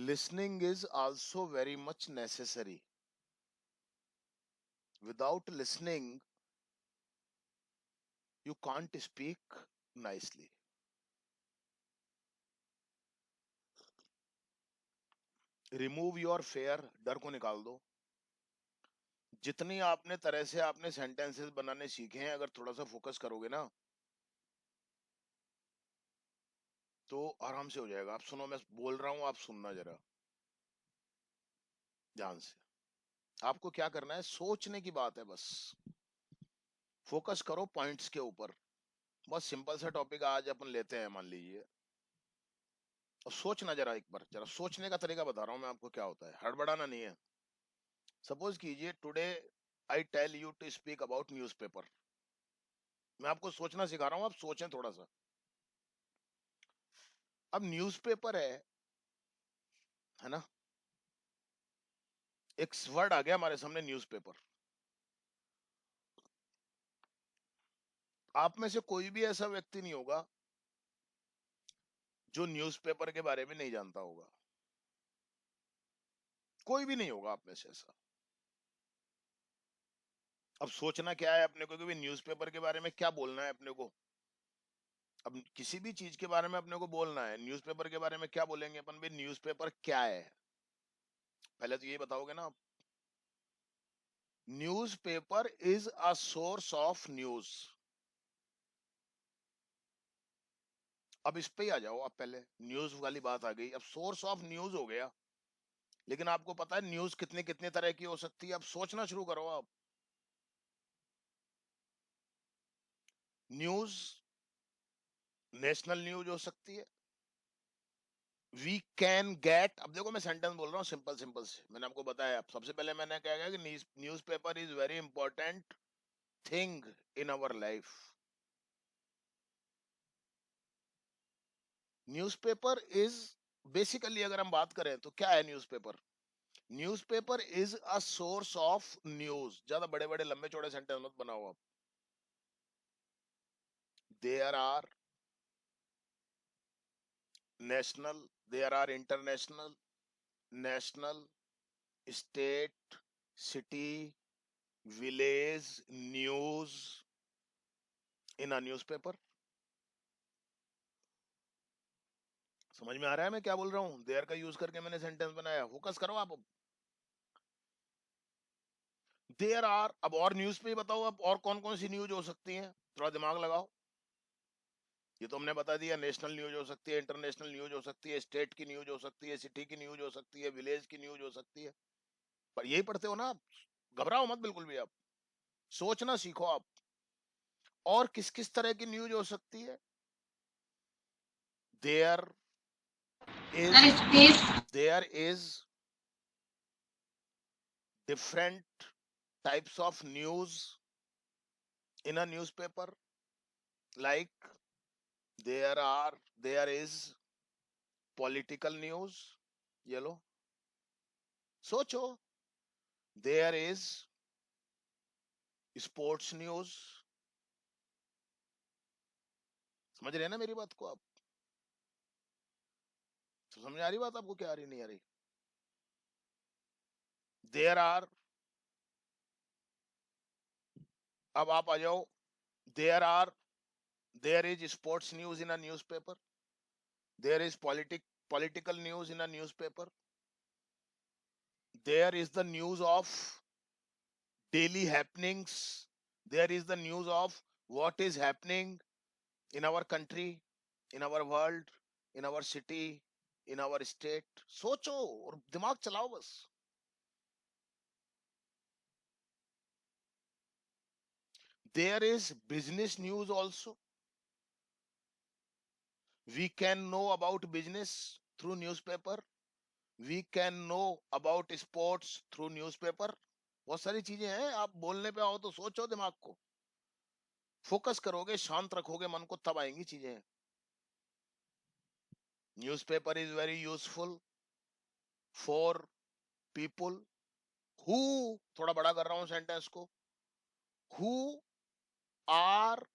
Listening is also very much necessary. Without listening, you can't speak nicely. Remove your fair, डर को निकाल दो. जितनी आपने तरह से आपने सेंटेंसेस बनाने सीखे हैं, अगर थोड़ा सा फोकस करोगे ना तो आराम से हो जाएगा. आप सुनो, मैं बोल रहा हूं, आप सुनना जरा ध्यान से. आपको क्या करना है, सोचने की बात है बस. फोकस करो पॉइंट्स के ऊपर. बस सिंपल सा टॉपिक आज अपन लेते हैं, मान लीजिए. और सोचना जरा, एक बार जरा सोचने का तरीका बता रहा हूं मैं आपको क्या होता है, हड़बड़ाना नहीं है. सपोज कीजिए today I tell you to speak about newspaper. मैं आपको सोचना सिखा रहा हूं, आप सोचें थोड़ा सा. अब न्यूज़पेपर है ना. एक वर्ड आ गया हमारे सामने, न्यूज़पेपर. आप में से कोई भी ऐसा व्यक्ति नहीं होगा जो न्यूज़पेपर के बारे में नहीं जानता होगा. कोई भी नहीं होगा आप में से ऐसा. अब सोचना क्या है अपने को कि न्यूज़पेपर के बारे में क्या बोलना है अपने को. अब किसी भी चीज के बारे में अपने को बोलना है, न्यूज़पेपर के बारे में क्या बोलेंगे अपन भी, न्यूज़पेपर क्या है. पहले तो ये बताओगे ना आप. Newspaper is a source of news. अब इस पे ही आ जाओ आप. पहले न्यूज वाली बात आ गई, अब सोर्स ऑफ न्यूज हो गया. लेकिन आपको पता है न्यूज कितने कितने तरह की हो सकती है. अब सोचना शुरू करो आप. न्यूज नेशनल न्यूज हो सकती है. वी कैन गेट, अब देखो मैं सेंटेंस बोल रहा हूँ सिंपल सिंपल से. मैंने आपको बताया, अब सबसे पहले मैंने क्या कहा कि newspaper is very important thing in our life. Newspaper is basically, अगर हम बात करें तो क्या है newspaper. Newspaper is a source of news. ज्यादा बड़े बड़े लंबे चौड़े सेंटेंस मत बनाओ आप. There are national, there are international, national, state, city, village news in a newspaper. समझ में आ रहा है मैं क्या बोल रहा हूँ. देयर का यूज करके मैंने सेंटेंस बनाया. फोकस करो आप. देयर आर, अब और न्यूज पे ही बताओ अब और कौन कौन सी न्यूज हो सकती है, थोड़ा दिमाग लगाओ. ये तो हमने बता दिया, नेशनल न्यूज हो सकती है, इंटरनेशनल न्यूज हो सकती है, स्टेट की न्यूज हो सकती है, सिटी की न्यूज हो सकती है, विलेज की न्यूज हो सकती है. पर यही पढ़ते हो ना आप. घबराओ मत बिल्कुल भी आप. सोचना सीखो आप. और किस किस तरह की न्यूज हो सकती है. There is there is different types of news in a newspaper. Like there is political news. ये लो, सोचो. there is sports news. समझ रहे हैं ना मेरी बात को आप. तो समझ आ रही बात आपको, क्या आ रही नहीं आ रही. there are, अब आप आ जाओ. there are there is sports news in a newspaper. there is political news in a newspaper. there is the news of daily happenings. There is the news of what is happening in our country, in our world, in our city, in our state. सोचो और दिमाग चलाओ बस. There is business news also. We can know about business through newspaper. We can know about sports through newspaper. बहुत सारी चीजें हैं. आप बोलने पे आओ तो सोचो दिमाग को. फोकस करोगे, शांत रखोगे मन को, तब आएंगी चीजें. Newspaper is very useful for people who, थोड़ा बड़ा कर रहा हूं सेंटेंस को, who are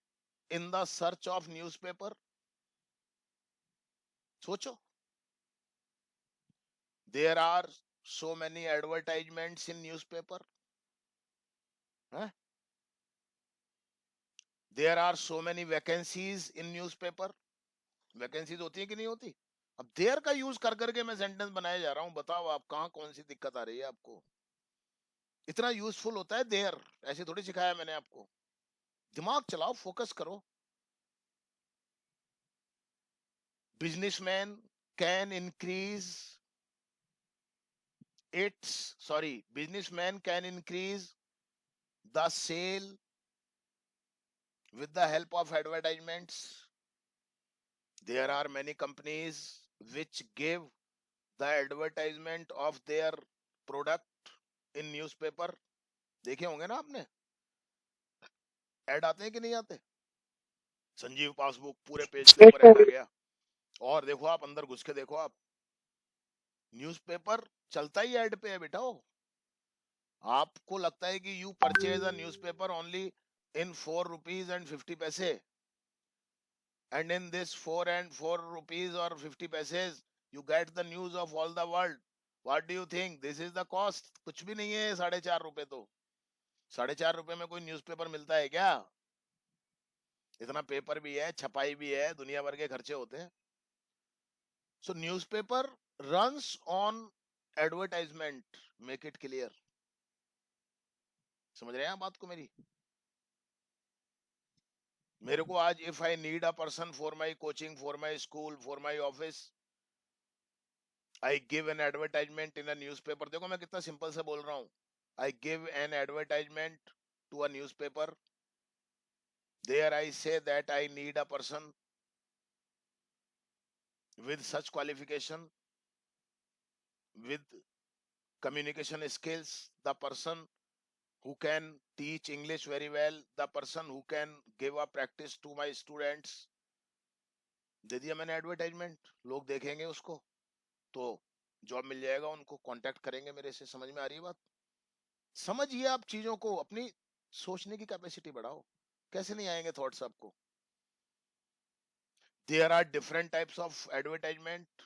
in the search of newspaper. सोचो. There are so many advertisements in newspaper. Huh? There are so many vacancies in newspaper. Vacancies होती है कि नहीं होती? अब देयर का यूज कर करके मैं सेंटेंस बनाया जा रहा हूं, बताओ आप कहां कौन सी दिक्कत आ रही है आपको? इतना यूजफुल होता है देयर, ऐसे थोड़ी सिखाया मैंने आपको। दिमाग चलाओ, फोकस करो। Businessman can increase businessman can increase the sale with the help of advertisements. There are many companies which give the advertisement of their product in newspaper. देखे होंगे ना आपने, ऐड आते हैं कि नहीं आते? संजीव पासबुक पूरे पेज के ऊपर ऐड आ गया, और देखो आप अंदर घुस के देखो आप, न्यूज़पेपर चलता ही ऐड पे है बेटा। आपको लगता है कि you purchase a newspaper only in 4 rupees and 50 पैसे, and in this 4 or 50 passage you get the news of all the world. What do you think? This is the cost. कुछ भी नहीं है 4.5 रुपए तो। 4.5 रुपए में कोई न्यूज़पेपर मिलता है क्या? इतना पेपर भी है, छपाई भी है, दुनिया भर के खर्चे होते हैं। So newspaper runs on advertisement. Make it clear. समझ रहे हैं आप बात को मेरी? मेरे को आज if I need a person for my coaching, for my school, for my office, I give an advertisement in a newspaper. देखो मैं कितना सिंपल से बोल रहा हूँ। I give an advertisement to a newspaper. There I say that I need a person with such qualification, with communication skills, the person who can teach English very well, the person who can give a practice to my students. दे दिया मैंने advertisement, लोग देखेंगे उसको तो job मिल जाएगा, उनको contact करेंगे मेरे से। समझ में आ रही है बात? समझिए आप चीजों को, अपनी सोचने की कैपेसिटी बढ़ाओ। कैसे नहीं आएंगे थॉट्स आपको? There are different types of advertisement.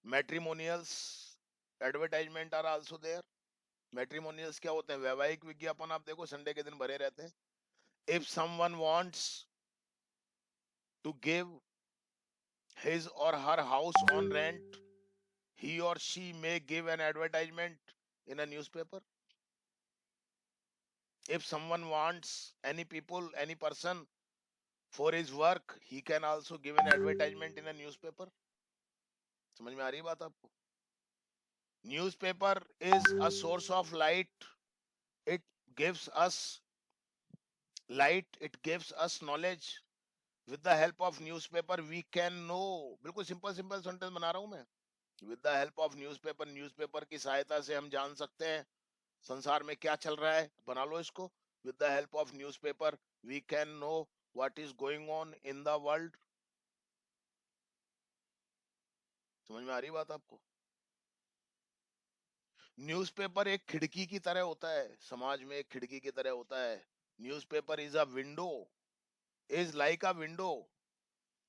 Matrimonials advertisement are also there. Matrimonials क्या होते हैं? वैवाहिक विज्ञापन। आप देखो संडे के दिन भरे रहते हैं। If someone wants to give his or her house on rent, he or she may give an advertisement in a newspaper. If someone wants any person for his work, he can also give an advertisement in a newspaper. समझ में आ रही है बात आपको? Newspaper is a source of light. It gives us light, it gives us knowledge. With the help of newspaper we can know. बिल्कुल simple simple sentence बना रहा हूं मैं। With the help of newspaper, newspaper की सहायता से हम जान सकते हैं संसार में क्या चल रहा है। बना लो इसको। With the help of newspaper we can know what is going on in the world. समझ में आ रही बात आपको? न्यूज़पेपर एक खिड़की की तरह होता है, समाज में एक खिड़की की तरह होता है। Newspaper is a window, is like a window.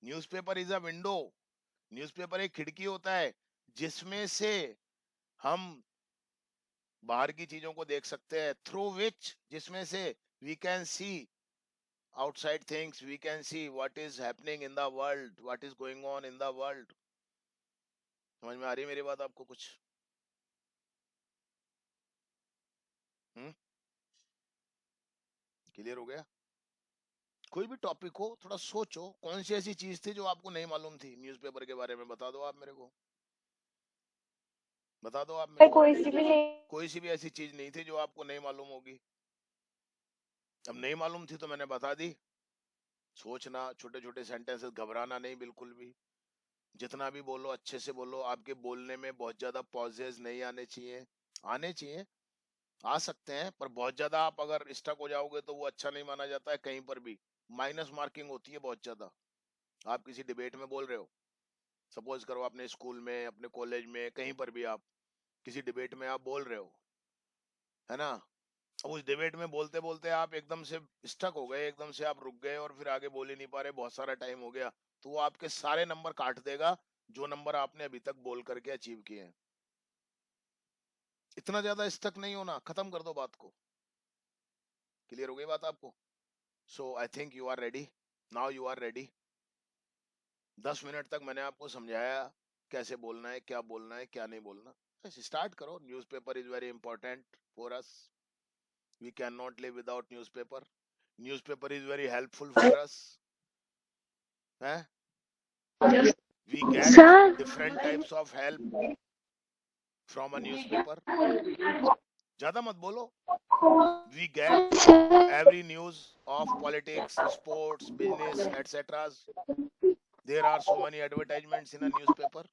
Newspaper is a window. Newspaper एक खिड़की होता है जिसमें से हम बाहर की चीजों को देख सकते हैं। थ्रू विच, जिसमें से we can see outside things, we can see what is happening in the world, what is going on in the world. समझ में आ रही है मेरी बात आपको कुछ? क्लियर हो गया? कोई भी टॉपिक हो, थोड़ा सोचो कौन सी ऐसी चीज थी जो आपको नहीं मालूम थी न्यूज़पेपर के बारे में। बता दो आप मेरे को, बता दो आप मेरे को। कोई सी भी नहीं। कोई सी भी ऐसी चीज नहीं थी जो आपको नहीं मालूम होगी। अब नहीं मालूम थी तो मैंने बता दी। सोचना, छोटे छोटे सेंटेंसेस, घबराना नहीं बिल्कुल भी। जितना भी बोलो अच्छे से बोलो। आपके बोलने में बहुत ज्यादा पॉजेज नहीं आने चाहिए। आने चाहिए, आ सकते हैं, पर बहुत ज्यादा आप अगर स्टक हो जाओगे तो वो अच्छा नहीं माना जाता है। कहीं पर भी माइनस मार्किंग होती है बहुत ज्यादा। आप किसी डिबेट में बोल रहे हो, सपोज करो अपने स्कूल में, अपने कॉलेज में, कहीं पर भी आप किसी डिबेट में आप बोल रहे हो, है ना? उस डिबेट में बोलते बोलते आप एकदम से स्टक हो गए, एकदम से आप रुक गए और फिर आगे बोल ही नहीं पा रहे, बहुत सारा टाइम हो गया, तो वो आपके सारे नंबर काट देगा जो नंबर आपने अभी तक बोल करके अचीव किए हैं। इतना ज्यादा स्टक नहीं होना, खत्म कर दो बात को। क्लियर हो गई बात आपको? So I think you are ready. Now you are ready. 10 minute तक मैंने आपको समझाया कैसे बोलना है, क्या बोलना है, क्या नहीं बोलना। बस स्टार्ट करो। Newspaper is very important for us. We can not live without newspaper. Newspaper is very helpful for us है। We get Sir, different types of help from a newspaper. ज्यादा मत बोलो। We get sir, every news of politics, sports, business, etc. There are so many advertisements in a newspaper.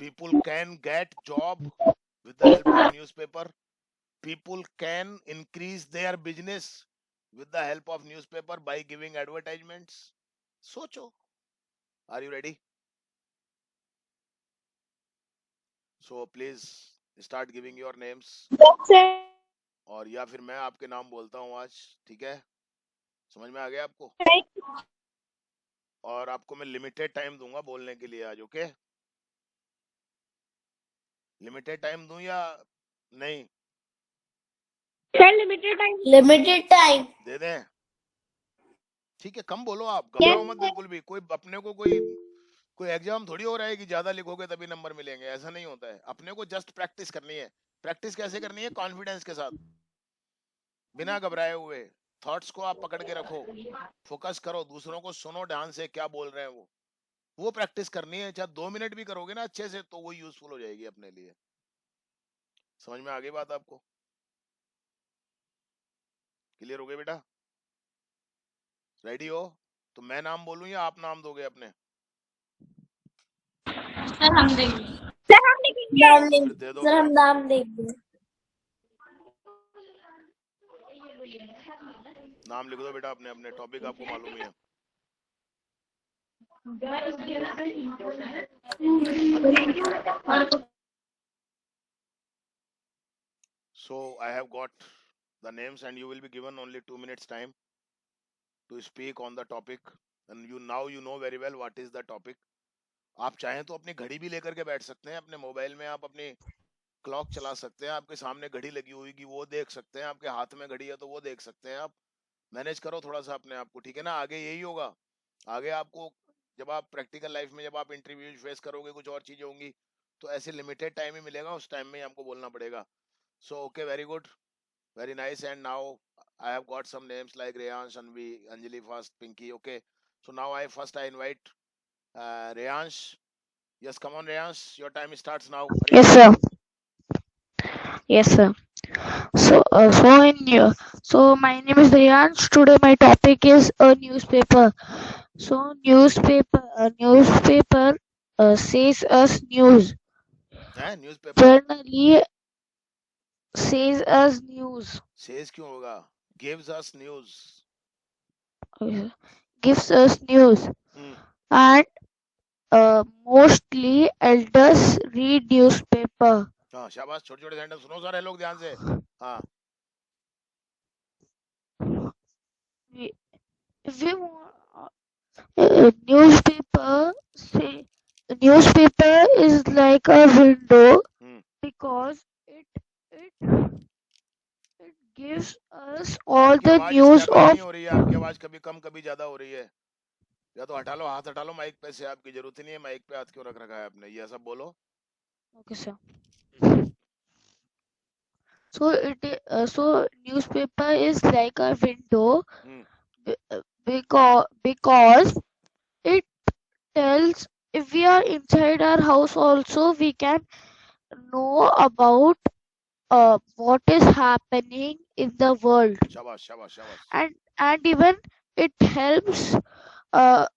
People can get job with the help of newspaper. People can increase their business with the help of newspaper by giving advertisements. सोचो। Are you ready? So please start giving your names। sir. और या फिर मैं आपके नाम बोलता हूँ आज, ठीक है? समझ में आ गया आपको? और आपको मैं लिमिटेड टाइम दूंगा बोलने के लिए आज, ओके? लिमिटेड टाइम दूं या नहीं? Sir, limited time. Limited time. दे दें? ठीक है, कम बोलो आप, Yes. घबराओ मत बिल्कुल भी। कोई अपने को कोई एग्जाम थोड़ी हो रहा है कि ज्यादा लिखोगे तभी नंबर मिलेंगे, ऐसा नहीं होता है। अपने को जस्ट प्रैक्टिस करनी है। प्रैक्टिस कैसे करनी है? कॉन्फिडेंस के साथ, बिना घबराए हुए। थॉट्स को आप पकड़ के रखो, फोकस करो, दूसरों को सुनो ध्यान से क्या बोल रहे हैं वो प्रैक्टिस करनी है। चाहे 2 मिनट भी करोगे ना अच्छे से, तो वो यूजफुल हो जाएगी अपने लिए। समझ में आ गई बात आपको? क्लियर हो गई बेटा? रेडी हो? तो मैं नाम बोलूं या आप नाम दोगे अपने? Sir, हम देंगे। Sir, हम लिखेंगे। नाम तो लिख। फिर दे दो। सर हम नाम देंगे। नाम लिख दो बेटा अपने अपने। टॉपिक आपको मालूम ही है। So I have got the names and you will be given only 2 minutes time to speak on the topic, and you know very well what is the topic. आप चाहें तो अपनी घड़ी भी लेकर के बैठ सकते हैं। अपने मोबाइल में आप अपनी क्लॉक चला सकते हैं। आपके सामने घड़ी लगी हुई की वो देख सकते हैं। आपके हाथ में घड़ी है तो वो देख सकते हैं। आप मैनेज करो थोड़ा सा अपने आप को, ठीक है ना? आगे यही होगा। आगे आपको जब आप प्रैक्टिकल लाइफ में जब आप इंटरव्यू फेस करोगे, कुछ और चीजें होंगी, तो ऐसे लिमिटेड टाइम ही मिलेगा, उस टाइम में ही आपको बोलना पड़ेगा। So okay, very good, very nice. And now I have got some names like Reyansh, Anvi, Anjali first, Pinky. Okay, so now I invite Reyansh. Yes, come on Reyansh, your time starts now. Hurry Yes, up. sir. Yes, sir. So my name is Dayansh. Today my topic is a newspaper. So newspaper says us news. Newspaper Generally says us news. says क्यों होगा? Gives us news. Gives us news. Hmm. And mostly elders read newspaper. हाँ शाबाश, छोटे छोटे sentence सुनो सारे लोग ध्यान से। हाँ। We, we want, newspaper say newspaper is like a window because it it gives us all आपकी the आवाज news स्टेबल नहीं of हो रही है। आपकी आवाज कभी कम कभी ज्यादा हो रही है। या तो हटा लो, हाथ हटा लो माइक पे से। आपकी जरूरत ही नहीं है, माइक पे हाथ क्यों रख रखा है आपने? ये सब बोलो। okay sir. So newspaper is like a window because it tells if we are inside our house also we can know about what is happening in the world. शाबाश शाबाश शाबाश। And even it helps uh,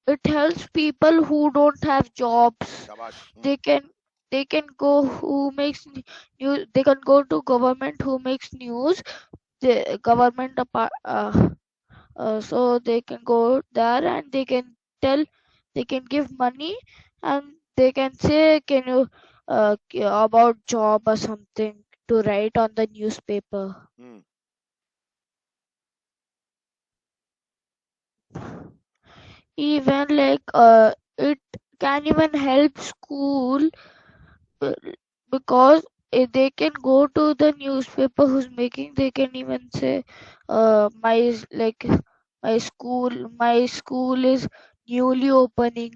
it helps people who don't have jobs. शाबाश। They can they can go who makes news. They can go to government who makes news. The government so they can go there and they can tell, they can give money, and they can say can you about job or something to write on the newspaper. Even like it can even help school because they can go to the newspaper who's making. They can even say, my like my school is newly opening.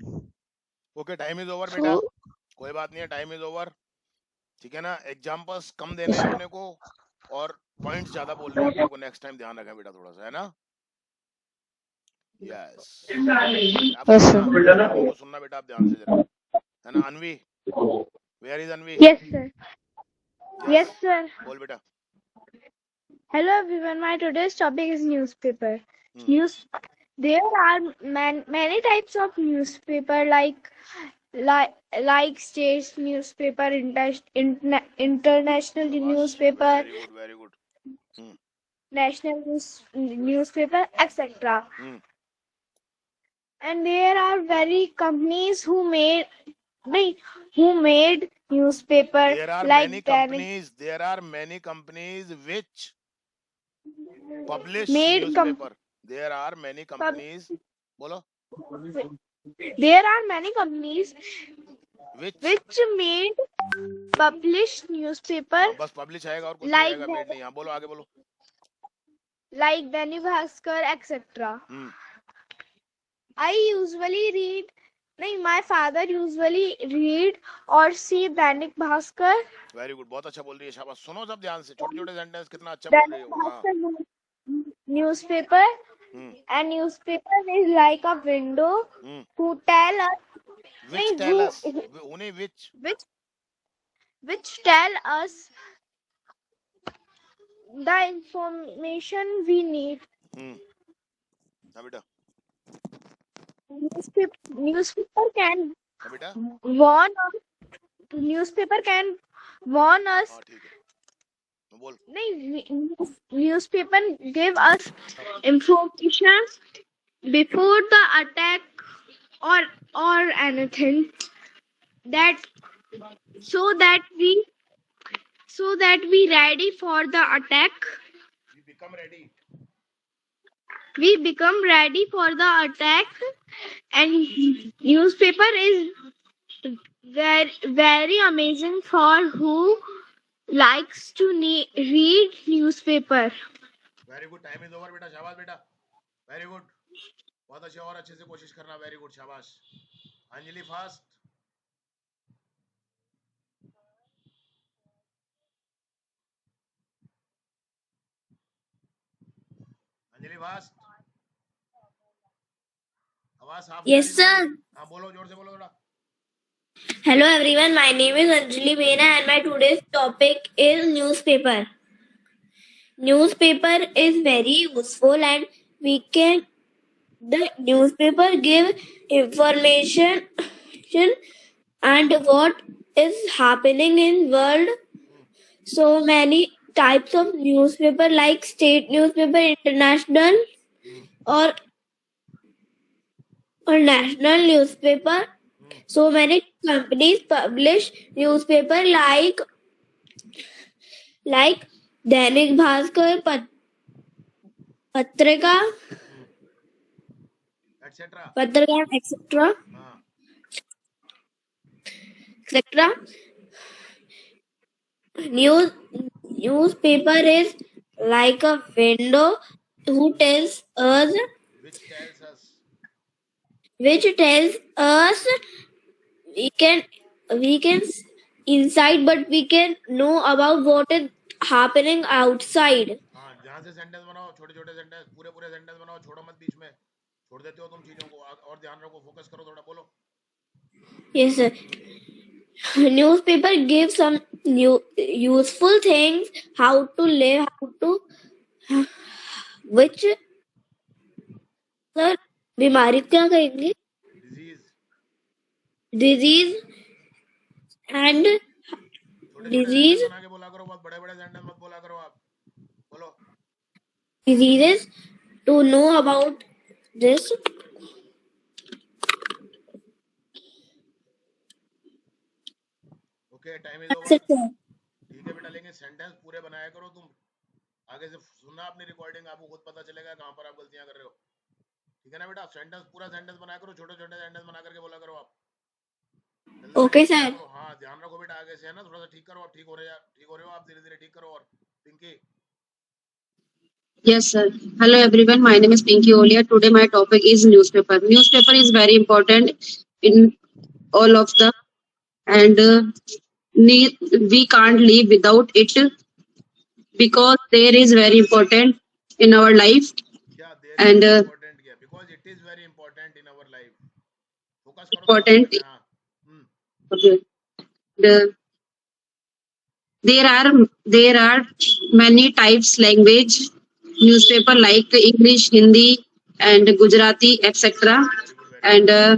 Okay, time is over बेटा, So कोई बात नहीं है, time is over, ठीक है ना। Examples कम देने हैं अपने को और पॉइंट्स ज्यादा बोलने हैं अपने को, नेक्स्ट टाइम ध्यान रखें बेटा थोड़ा सा, है ना। यस, आप yes, सुनना, sir. मम्मी को सुनना बेटा आप ध्यान से जरा, है ना। Anvi, where is Anvi? Yes, sir. Yes, Yes, sir. बोल बेटा। Hello, everyone. My today's topic is newspaper. Hmm, News. There are many types of newspaper, like state newspaper, international newspaper, very good, very good. national newspaper, etc. Hmm, And there are very companies who made newspaper there are like many Dainik companies, there are many companies which publish made newspaper, there are many companies, बोलो, there are many companies which, which made publish newspaper बस publish आएगा और कुछ नहीं like आएगा, made नहीं, हाँ बोलो, आगे बोलो। Dainik Bhaskar, etc. I usually read my father usually read or see Dainik Bhaskar. Very good, बहुत अच्छा बोल रही है, शाबाश। सुनो सब ध्यान से, छोटे छोटे सेंटेंस कितना अच्छा बोल रही Dainik हो। हाँ, Bhaskar newspaper, and newspaper is like a window who tell us which tell us, उन्हें which, which tell us the information we need. हाँ बेटा, Newspaper can हाँ बेटा, warn us. Newspaper can warn us. हाँ ठीक है, बोल। Newspaper give us information before the attack or anything, that so that we ready for the attack. We become ready for the attack. And newspaper is very amazing for who likes to read newspaper. Very good, time is over बेटा, शाबाश बेटा, very good, बहुत अच्छे, और अच्छे से कोशिश करना, वेरी गुड, शाबाश। अंजलि फास्ट, अंजलि फास्ट, आवाज साफ नहीं आ Yes, रही sir. तुम्हारी। हाँ बोलो, जोर से बोलो थोड़ा। Hello, everyone. My name is Anjali Mena, and my today's topic is newspaper. Newspaper is very useful, and the newspaper give information and what is happening in world. So many types of newspaper, like state newspaper, international, or national newspaper. So many companies publish newspaper like Dainik Bhaskar, पत्रिका, etc. Newspaper is like a window who tells us, which tells us we can inside, but we can know about what is happening outside. हाँ, ध्यान से sentence बनाओ, छोटे छोटे sentence, पूरे पूरे sentence बनाओ, छोड़ो मत बीच में, छोड़ देते हो तुम चीजों को, और ध्यान रखो, फोकस करो थोड़ा, बोलो। Yes, sir. Newspaper gives some useful things, how to live, which, sir, बीमारी क्या कहेंगे? Disease and disease. बना के बोला करो, बहुत बड़े बड़े सेंटेंस मत बोला करो आप, बोलो। Diseases, to know about this. Okay, time is over, ठीक है बेटा, लेकिन सेंटेंस पूरे बनाया करो तुम, आगे से सुनना अपनी रिकॉर्डिंग, आपको खुद पता चलेगा कहाँ पर आप गलतियां कर रहे हो, ठीक है ना बेटा। सेंटेंस पूरा सेंटेंस बनाया करो, छोटे छोटे सेंटेंस बना करके बोला करो आप। Okay, sir. हाँ ध्यान रखो बेटा, आगे से है ना थोड़ा सा ठीक करो, अब ठीक हो रहे हो आप, धीरे धीरे ठीक करो। और Pinky? Yes, sir. Hello, everyone. My name is Pinky Olia. Today, my topic is newspaper. Newspaper is very important in all of the, and we can't live without it because there is very important in our life. क्या देर And important क्या? Because it is very important in our life. Focus करो थोड़ा important. सा। हाँ Okay. There are many types language newspaper like English, Hindi, and Gujarati, etc. And uh,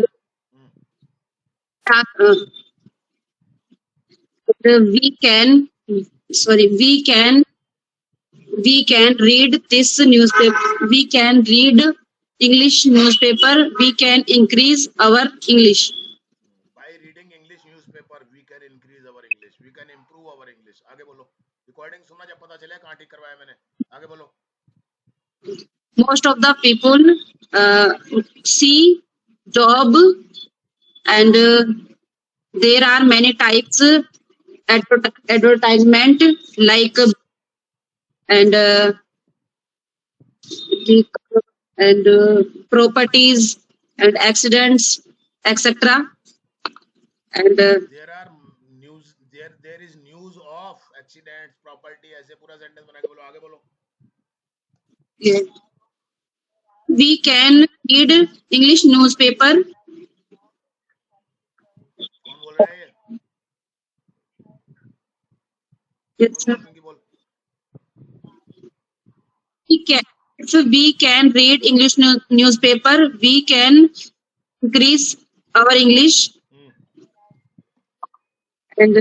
we can read this newspaper. We can read English newspaper. We can increase our English. by reading English newspaper we can increase our English, we can improve our English। आगे बोलो। Recording सुनना जब पता चले कहाँ ठीक करवाया मैंने। आगे बोलो। Most of the people see job, and there are many types advertisement like and properties and accidents, etc. And there are news, there is news of accidents, property, ऐसे पूरा सेंटेंस बना के बोलो। आगे बोलो। yeah, we can read English newspaper. कौन बोल रहा है ये? Yes, बोल sir. बोल पिंकी बोल। We can read English newspaper. We can increase our English. And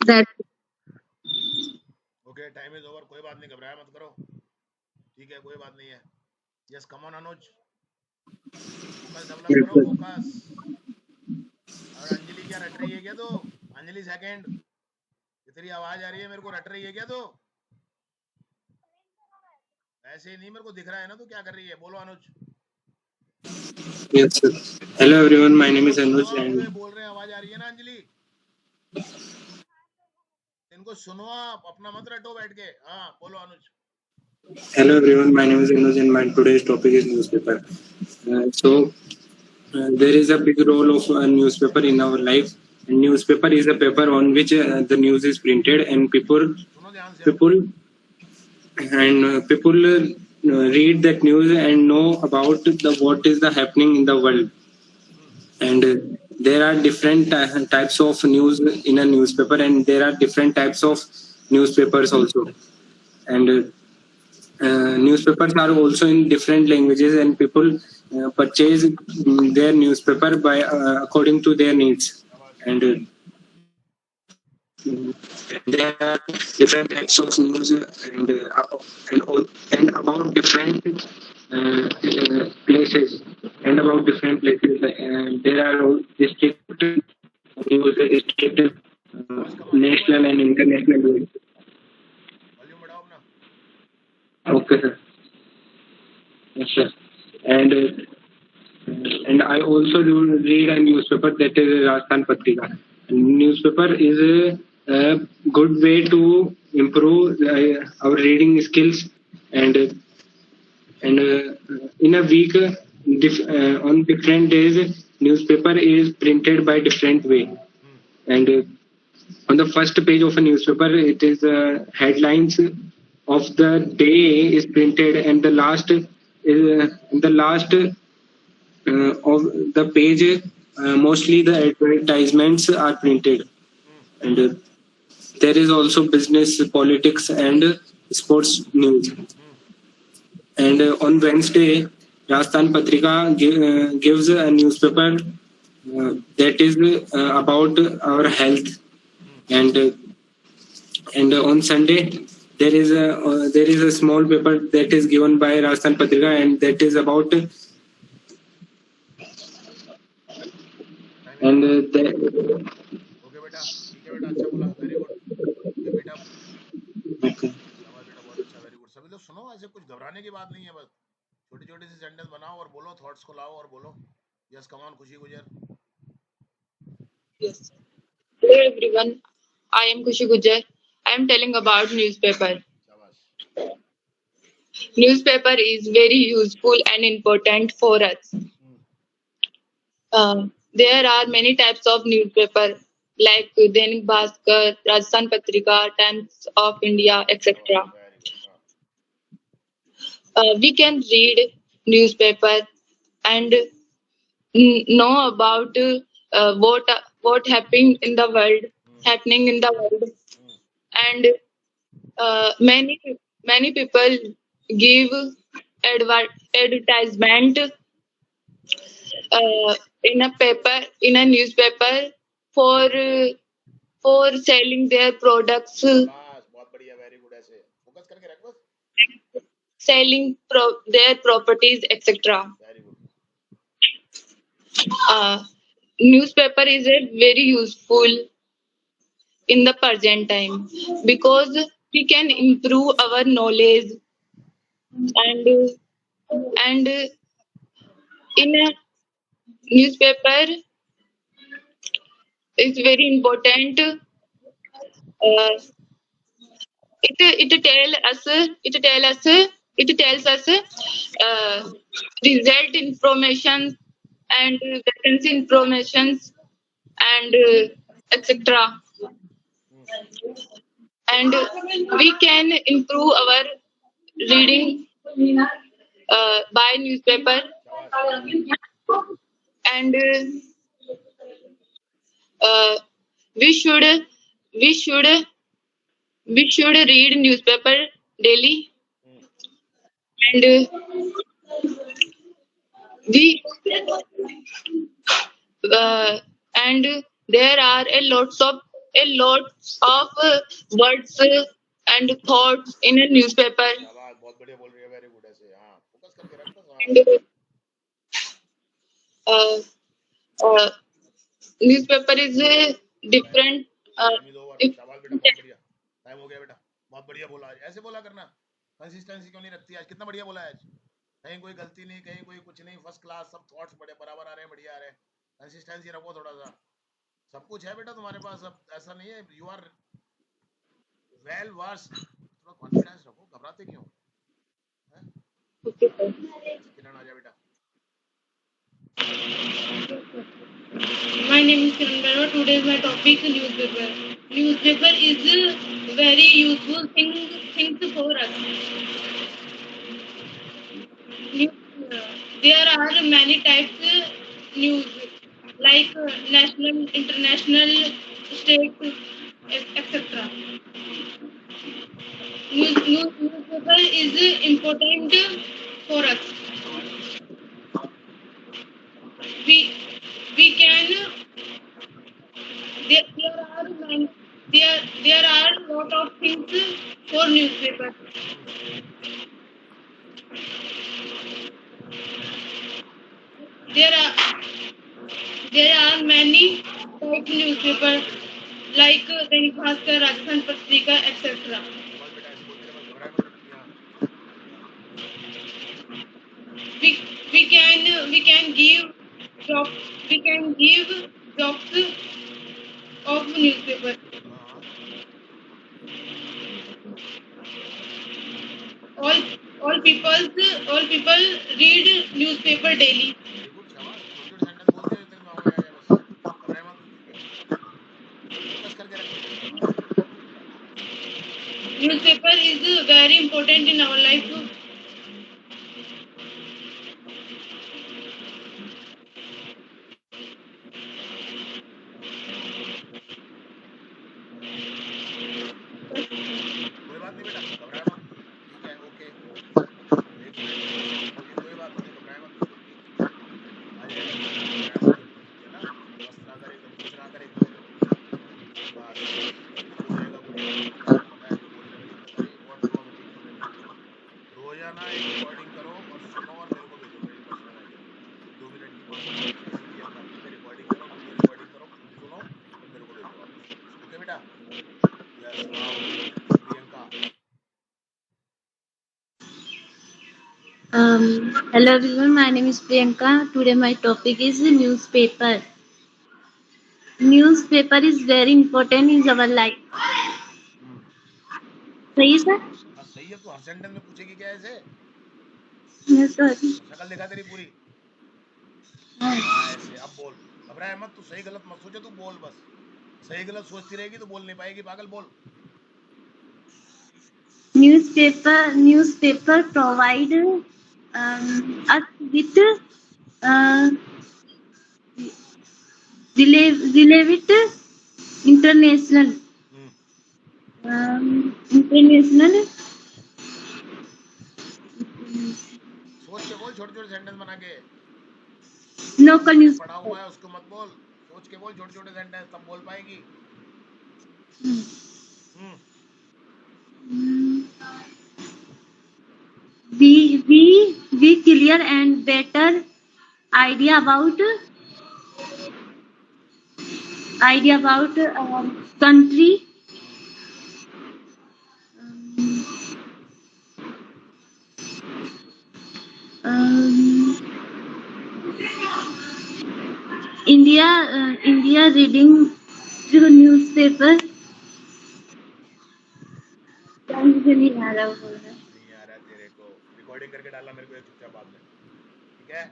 that okay time is over, कोई बात नहीं, घबराया मत करो, ठीक है कोई बात नहीं है। Yes come on Anuj, focus develop करो, फोकस। और अंजलि क्या रट रही है क्या? तो अंजलि सेकंड, तेरी आवाज आ रही है मेरे को, रट रही है क्या? तो ऐसे ही नहीं, मेरे को दिख रहा है ना, तो क्या कर रही है? बोलो अनुज। Yes, sir. Hello everyone, my name is Anuj and बोल रहे हैं, आवाज आ रही है ना अंजलि? इनको सुनो आप, अपना मत रटो बैठ के। हाँ बोलो अनुज। hello everyone, my name is Anuj and my today's topic is newspaper. There is a big role of a newspaper in our life. And newspaper is a paper on which the news is printed and people read that news and know about what is the happening in the world. And there are different types of news in a newspaper, and there are different types of newspapers also. And newspapers are also in different languages, and people purchase their newspaper by according to their needs. And there are different types of news, and about different places, and about different places. There are district news, district, national and international news. Volume बढ़ाओ अपना। Okay, sir. Yes, sir. And I also do read a newspaper that is Rajasthan Patrika. Newspaper is a good way to improve our reading skills, and in a week, on different days, newspaper is printed by different way. And on the first page of a newspaper, it is headlines of the day is printed, and the last of the page, mostly the advertisements are printed. And there is also business, politics, and sports news. And on Wednesday, Rajasthan Patrika gives a newspaper that is about our health. And on Sunday, there is a small paper that is given by Rajasthan Patrika, and that is about and the, okay बेटा, ठीक है बेटा, अच्छा बोला, very good, keep it up. okay. शाबाश बेटा, बहुत अच्छा, वेरी गुड। सभी लोग सुनो, ऐसे कुछ घबराने की बात नहीं है, बस छोटी छोटी सी सेंटेंस बनाओ और बोलो, थॉट्स को लाओ और बोलो. यस, कम ऑन खुशी गुजर. Yes. Hello everyone. I am Kushi Gujar. I am telling about newspaper. शाबाश. Newspaper is very useful and important for us. There are many types of newspaper like Dainik Bhaskar, Rajasthan Patrika, Times of India, etc. Very good. We can read newspaper and know about what happening in the world, and many people give advertisement in a newspaper for selling their products, शाबाश, बहुत बढ़िया. Very good. ऐसे focus करके रख बस. selling their properties, etc. Very good. Newspaper is a very useful in the present time because we can improve our knowledge, and in a newspaper is very important. It tells us result information and vacancy information and etc. And we can improve our reading by newspaper, and we should we should we should read newspaper daily, and we and there are a lots of words and thoughts in a newspaper. शाबाश, बहुत बढ़िया बोल रही है. Very good. ऐसे हाँ, focus करके रख बस. And uh, newspaper is different. Time is over. शाबाश बेटा, बहुत बढ़िया. टाइम हो गया बेटा. बहुत बढ़िया बोला. आज ऐसे बोला करना. कंसिस्टेंसी क्यों नहीं रखती आज? कितना बढ़िया बोला है आज. कहीं कोई गलती नहीं, कहीं कोई कुछ नहीं. First class. सब थॉट्स बड़े बराबर आ रहे हैं, बढ़िया आ रहे हैं. कंसिस्टेंसी रखो थोड़ा सा. सब कुछ है बेटा तुम्हारे पास. अब ऐसा नहीं है. You are well versed. थोड़ा कॉन्फिडेंस रखो. घबराते क्यों? Okay, sir. किरण आ जा बेटा. My name is Kiran Barwa. Today my topic is newspaper. Newspaper is a very useful thing for us. There are many types news like national, international, state, etc. Newspaper is important for us. We can there are lot of things for newspaper. There are many type newspaper like Dainik Bhaskar, Rajasthan Patrika, etc. We can give jobs of newspaper. All people read newspaper daily. Newspaper is very important in our life. कोई बात नहीं बेटा, घबराए मत. ठीक है, okay. एक minute. कोई बात नहीं, घबराए मत बिल्कुल भी. आ जाएगा सब कुछ. घबराए मत बिल्कुल. ठीक है ना. मस्त रहा कर, एकदम खुश रहा कर एकदम. बस सब हो जाएगा गुड़िया. पता है जो बोलने वाली. अरे बहुत पॉजिटिव सुनने मिलती है. रोजाना एक रिकॉर्डिंग करो और सुनो और मेरे को भेजो मेरी पर्सनल आईडी पे. 2 मिनट की 5 मिनट की ऐसी पीएम डाल के रिकॉर्डिंग करो, वीडियो रिकॉर्डिंग करो, खुद सुनो और मेरे को भेजो वापस. ओके बेटा. Yes. Now Priyanka. Hello everyone, my name is Priyanka. Today my topic is newspaper. Newspaper is very important in our life. सही है सर? हाँ सही है, तो हर सेंटेंस में पूछेगी क्या ऐसे? Yes, sir. शक्ल दिखा तेरी पूरी। हाँ ऐसे, अब बोल, घबराए मत, तू सही गलत मत सोचे, तू बोल बस। सही गलत सोचती रहेगी तो बोल नहीं पाएगी, पागल, बोल। Newspaper provide us with relevant international international सोच के बोल, छोटे छोटे सेंटेंस बना के। local news. पढ़ा हुआ है उसको मत बोल, सोच के बोल छोटे छोटे सेंटेंस, तब बोल पाएगी। We clear and better idea about country. India reading through newspaper. नहीं आ रहा वो बोल रहा है। नहीं आ रहा तेरे को, रिकॉर्डिंग करके डालना मेरे को एक चुपचाप बाद में, ठीक है?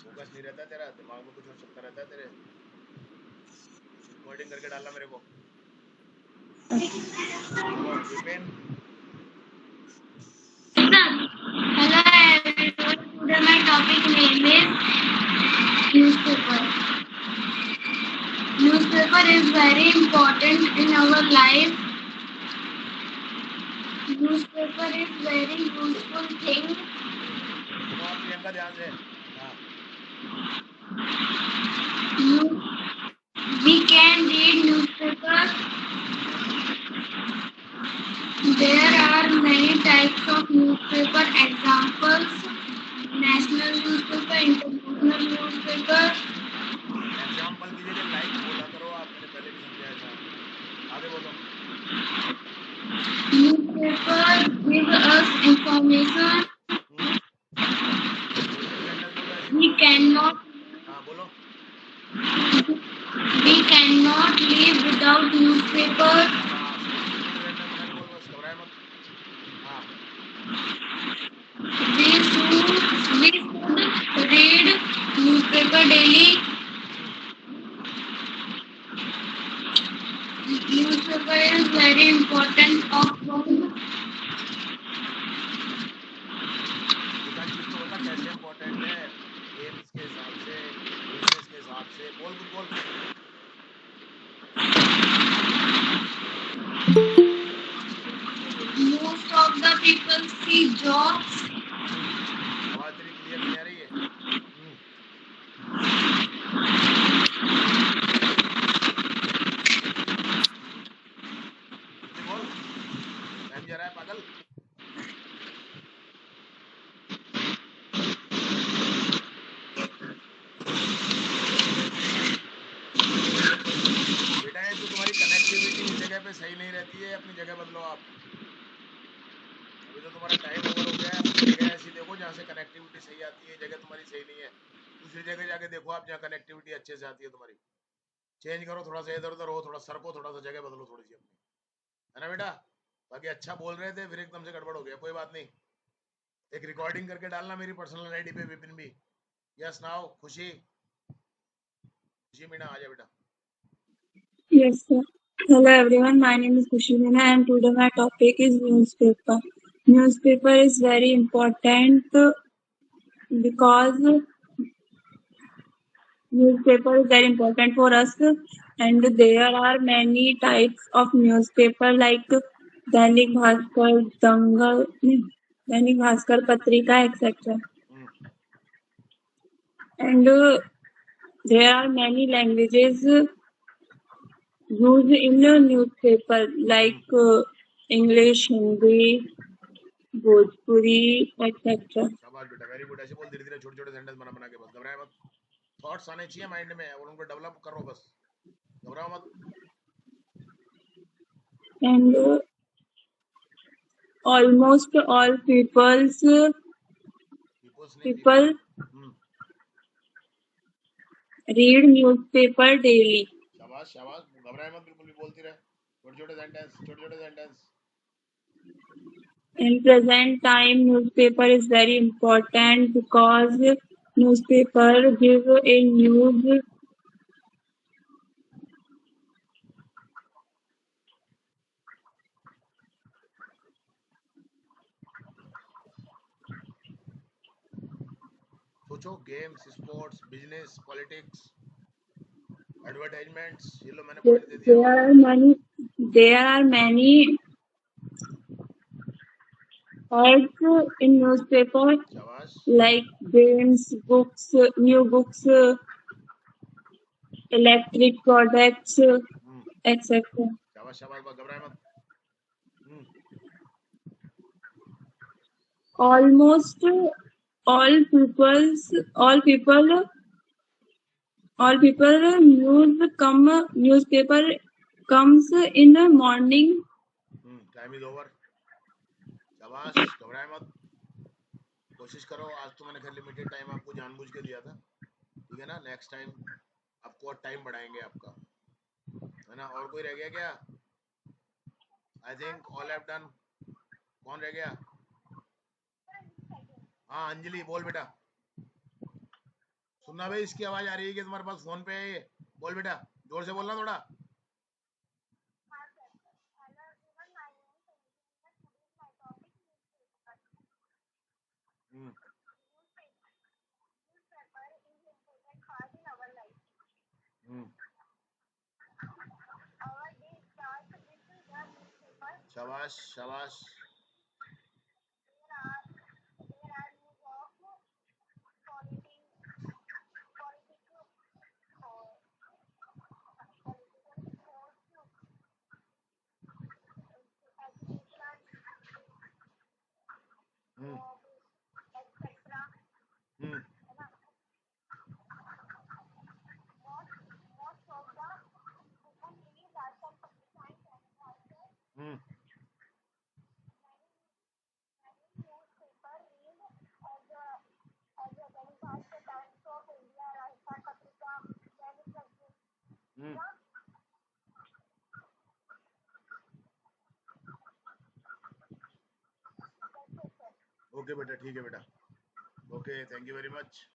फोकस नहीं रहता तेरा, दिमाग में कुछ और चलता रहता है तेरे। रिकॉर्डिंग करके डालना मेरे को। Vipin, Hello everyone. Today my topic name is newspaper. Newspaper is very important in our life. Newspaper is very useful thing. आप प्रियंका ध्यान से। We can read newspaper. There are many types of newspaper. Examples: national newspaper, international newspaper. Example की जगह like बोला करो आप, मैंने पहले भी समझाया था। आगे बोलो। Newspaper give us information. We cannot. हाँ बोलो। We cannot live without newspaper. We should read newspaper daily. Newspaper is very important of कैसे इम्पोर्टेंट है, गेम्स के हिसाब से, बिजनेस के हिसाब से, बोल कुछ बोल। Most of the people see jobs. आवाज तेरी क्लियर नहीं आ रही है। बोल, टाइम जा रहा है पागल। बेटा ये तो तुम्हारी कनेक्टिविटी इस जगह पे सही नहीं रहती है, अपनी जगह बदलो आप। अभी तो तुम्हारा टाइम ओवर हो गया है, अपनी जगह ऐसी देखो जहाँ से कनेक्टिविटी सही आती है। जगह तुम्हारी सही नहीं है, दूसरी जगह जाके देखो आप जहाँ कनेक्टिविटी अच्छे से आती है तुम्हारी। चेंज करो, थोड़ा सा इधर उधर हो, थोड़ा सरको, थोड़ा सा जगह बदलो थोड़ी सी अपनी, है ना बेटा? बाकी अच्छा बोल रहे थे, फिर एकदम से गड़बड़ हो गया, कोई बात नहीं। एक रिकॉर्डिंग करके डालना मेरी पर्सनल आईडी पे, विपिन भी। यस नाउ खुशी, खुशी मीना आ जा बेटा। Yes, sir. Hello everyone, my name is Khushi Meena and today my topic is newspaper. Newspaper is very important because newspaper is very important for us and there are many types of newspaper like Dainik Bhaskar, Dangal, Dainik Bhaskar, Patrika, etc. And there are many languages used in a newspaper like English, Hindi, Bhojpuri, etc. शाबाश बेटा, very good. ऐसे बोल, धीरे धीरे छोटे छोटे sentence बना बना के, बस घबराए मत। थॉट्स आने चाहिए माइंड में और उनको डेवलप करो, बस घबराओ मत। And almost all peoples people read newspaper daily. शाबाश शाबाश, घबराए मत, बिल्कुल भी बोलती रहे, छोटे छोटे sentence. In present time, newspaper is very important because newspaper give a news. सोचो, games, sports, business, politics, advertisements, ये लो मैंने पॉइंट दे दिया. There are many ads in newspaper शाबाश. like games, books, new books, electric products, etc. शाबाश शाबाश, बस घबराए मत. Almost all people newspaper comes in the morning. Time is over. शाबाश, घबराए मत, कोशिश करो. आज तो मैंने खैर लिमिटेड टाइम आपको जानबूझ के दिया था, ठीक है ना. नेक्स्ट टाइम आपको और टाइम बढ़ाएंगे आपका, है ना. और कोई रह गया क्या? I think all have done. कौन रह गया? हाँ अंजलि, बोल बेटा. सुनना भाई, इसकी आवाज आ रही है कि तुम्हारे पास फोन पे है ये? बोल बेटा, जोर से बोलना थोड़ा. शाबाश शाबाश. ओके बेटा, ठीक है बेटा. Okay, thank you very much.